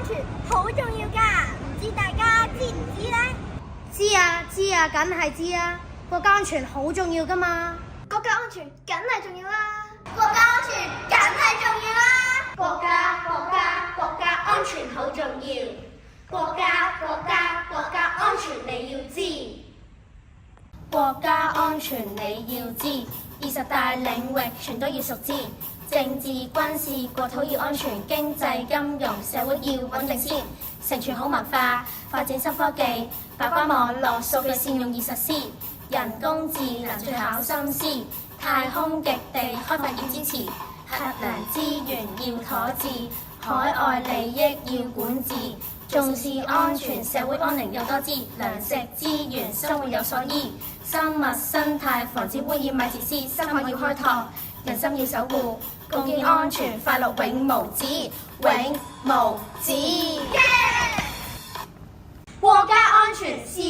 全好重要㗎，唔知大家知唔知呢？知啊，梗係知啊！國家安全好重要㗎嘛！國家安全梗係重要啦！國家安全梗係重要啦！國家安全好重要！國家安全你要知！國家安全你要知，20大領域全都要熟知。政治、軍事、國土要安全，經濟、金融、社會要穩定先，承傳好文化，發展新科技，把關網絡數據善用而實施，人工智能最考心思，太空極地開發要支持，核能資源要妥治，海外利益要管治，重視安全，社會安寧有多知，糧食資源生活有所依，生物生態防止污染咪自私，深海要開拓，人心要守護，共建安全快樂永無止，永無止。國家安全是